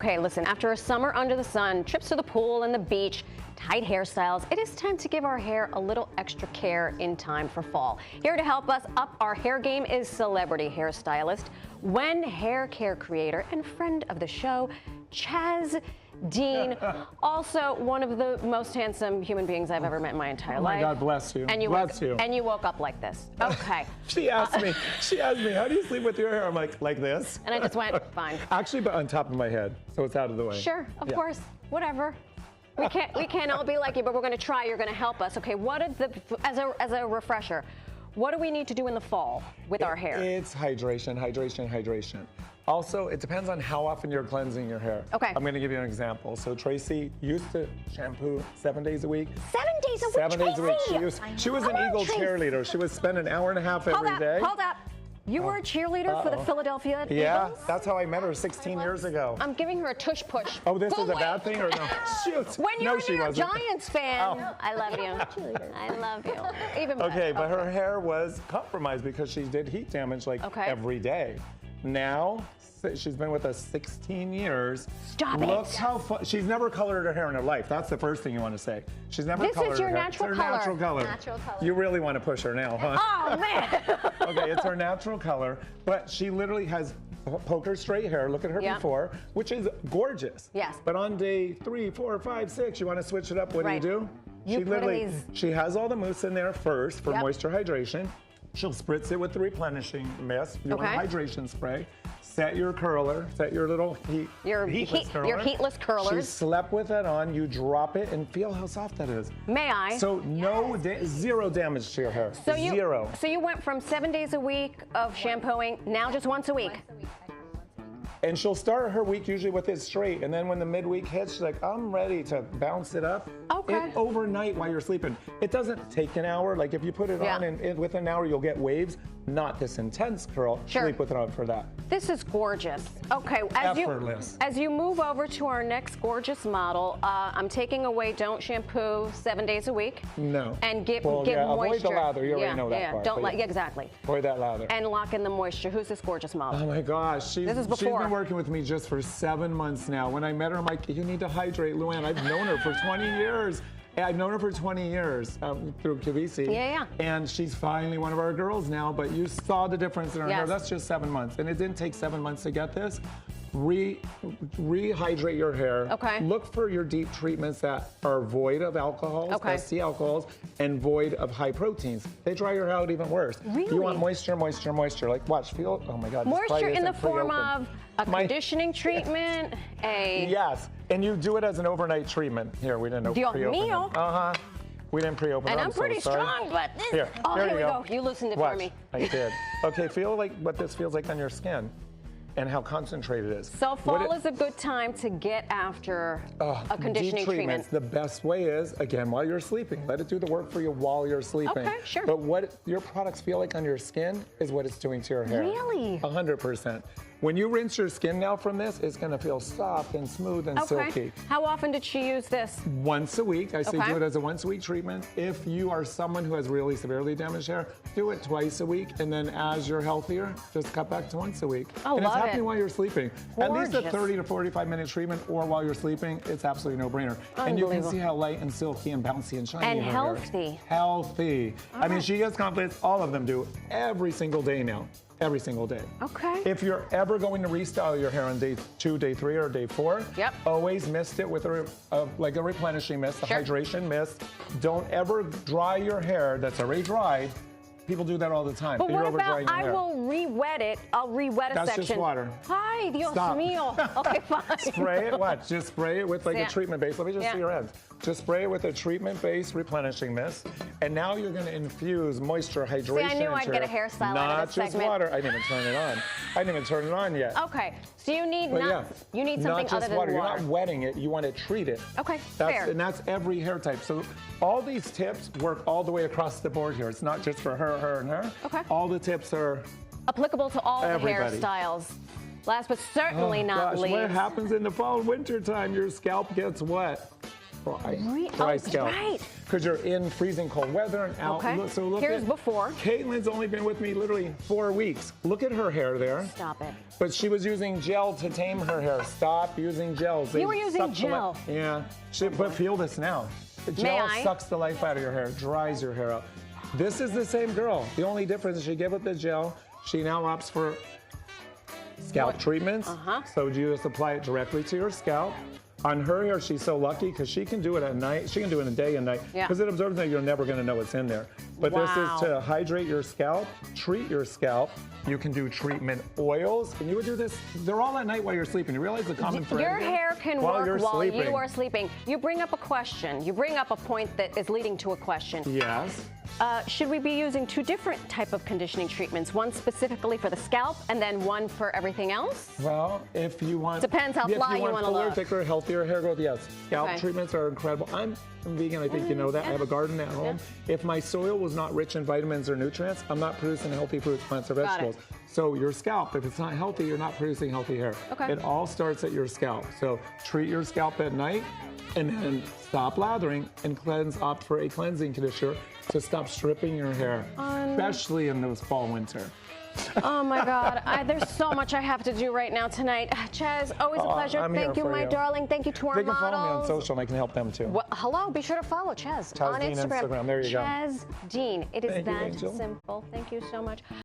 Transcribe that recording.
Okay, listen, after a summer under the sun, trips to the pool and the beach, tight hairstyles, it is time to give our hair a little extra care in time for fall. Here to help us up our hair game is celebrity hairstylist, Wen Hair Care creator and friend of the show, Chaz Dean, also one of the most handsome human beings I've ever met in my entire life. Oh my God, bless you. And you bless you. And you woke up like this. Okay. She asked me, how do you sleep with your hair? I'm like this. And I just went, fine. Actually, but on top of my head, so it's out of the way. Sure, of course, whatever. We can't all be like you, but we're going to try. You're going to help us. Okay, what is as a refresher, what do we need to do in the fall with our hair? It's hydration, hydration, hydration. Also, it depends on how often you're cleansing your hair. Okay. I'm going to give you an example. So Tracy used to shampoo 7 days a week. 7 days a week, 7 days a week. Tracy! She was an Eagle cheerleader. She would spend an hour and a half every day. Hold up. You were a cheerleader for the Philadelphia Eagles? Yeah, that's how I met her 16 years ago. I'm giving her a tush push. Oh, this is a bad thing or no? Shoot. When you're no, a New York Giants fan, I love you. I love you. Even better. Okay, but her hair was compromised because she did heat damage every day. Now, she's been with us 16 years. Stop it. Look how fun. She's never colored her hair in her life. That's the first thing you want to say. She's never colored her hair. This is your natural color. Natural color. Natural color. You really want to push her now, huh? Oh, man. Okay, it's her natural color, but she literally has poker straight hair. Look at her before, which is gorgeous. Yes. But on day 3, 4, 5, 6, you want to switch it up. What do you do? She has all the mousse in there first for moisture hydration. She'll spritz it with the replenishing mist, your hydration spray. Set your curler, set your little heatless curler. Your heatless curlers. She slept with that on, you drop it, and feel how soft that is. May I? So zero damage to your hair, zero. So you went from 7 days a week of shampooing, now just once a week. And she'll start her week usually with it straight, and then when the midweek hits, she's like, I'm ready to bounce it up. Okay. Overnight while you're sleeping. It doesn't take an hour. Like if you put it on and within an hour you'll get waves. Not this intense curl. Sure. Sleep with it on for that. This is gorgeous. Okay, Effortless. As you move over to our next gorgeous model, I'm taking away don't shampoo 7 days a week. No. And give moisture. Avoid the lather. You already know that part. Don't exactly. Avoid that lather. And lock in the moisture. Who's this gorgeous model? Oh my gosh, she's been working with me just for 7 months now. When I met her, I'm like, you need to hydrate, Luann. I've known her for 20 years. I've known her for 20 years through Kavisi. Yeah. And she's finally one of our girls now, but you saw the difference in her hair. That's just 7 months. And it didn't take 7 months to get this. Rehydrate your hair. Okay. Look for your deep treatments that are void of alcohols, SC alcohols, and void of high proteins. They dry your hair out even worse. Really? You want moisture, moisture, moisture. Like watch, feel, oh my God. Moisture in the form of a conditioning treatment, Yes, and you do it as an overnight treatment. Here, we didn't pre-open them. We didn't pre-open them. And I'm pretty strong, but this... Here we go. You loosened it for me. I did. Okay, feel like what this feels like on your skin and how concentrated it is. So fall is a good time to get after a conditioning treatment. The best way is, again, while you're sleeping. Let it do the work for you while you're sleeping. Okay, sure. But what your products feel like on your skin is what it's doing to your hair. Really? 100%. When you rinse your skin now from this, it's going to feel soft and smooth and silky. How often did she use this? Once a week. I say do it as a once-a-week treatment. If you are someone who has really severely damaged hair, do it twice a week. And then as you're healthier, just cut back to once a week. I love and it's happening while you're sleeping. Gorgeous. At least a 30 to 45-minute treatment or while you're sleeping, it's absolutely no-brainer. And you can see how light and silky and bouncy and shiny and her healthy. hair is. Healthy. I mean, she gets compliments. All of them do. Every single day now. Every single day. Okay. If you're ever going to restyle your hair on day 2, day 3, or day 4, always mist it with like a replenishing mist, a hydration mist. Don't ever dry your hair that's already dried. People do that all the time. But you're what about I will re-wet it? I'll re-wet a section. That's just water. Hi, Dios mío. Okay, fine. Spray it, what? Just spray it with like a treatment base. Let me just see your ends. Just spray it with a treatment base replenishing mist. And now you're going to infuse moisture, hydration. See, I knew I'd get a hairstyle out of this segment. Not just water. I didn't even turn it on. I didn't even turn it on yet. Okay, so you need you need something other than water. You're not wetting it. You want to treat it. Okay, fair. And that's every hair type. So all these tips work all the way across the board here. It's not just for her, and her. Okay. All the tips are applicable to all the hairstyles. Last but certainly not least. What happens in the fall and winter time? Your scalp gets wet. dry scalp. Because you're in freezing cold weather and out. Okay. So look Here's before. Caitlin's only been with me literally 4 weeks. Look at her hair there. Stop it. But she was using gel to tame her hair. Stop using gels. You were using gel. Yeah. But feel this now. The gel sucks the life out of your hair, dries your hair up. This is the same girl. The only difference is she gave up the gel. She now opts for scalp treatments. So you just apply it directly to your scalp. On her hair, she's so lucky because she can do it at night. She can do it in the day and night because it absorbs that you're never going to know what's in there. But this is to hydrate your scalp, treat your scalp. You can do treatment oils, and you would do this. They're all at night while you're sleeping. You realize the common thread? Your hair can work while you are sleeping. You bring up a question. You bring up a point that is leading to a question. Yes. Should we be using 2 different type of conditioning treatments? One specifically for the scalp, and then one for everything else? Well, if you want... Depends how fly you want to look. Thicker, healthier hair growth, yes. Scalp treatments are incredible. I'm vegan, I think you know that. I have a garden at home. If my soil was not rich in vitamins or nutrients, I'm not producing healthy fruits, plants, or vegetables. So your scalp, if it's not healthy, you're not producing healthy hair. It all starts at your scalp. So treat your scalp at night, and then stop lathering and opt for a cleansing conditioner to stop stripping your hair, especially in those fall, winter. Oh my God, there's so much I have to do right now tonight. Chaz, always a pleasure. Thank you, my darling. Thank you to our models. They can follow me on social and I can help them too. Well, hello, be sure to follow Chaz on Dean Instagram. There you go. Chaz Dean. It is that simple. Thank you so much.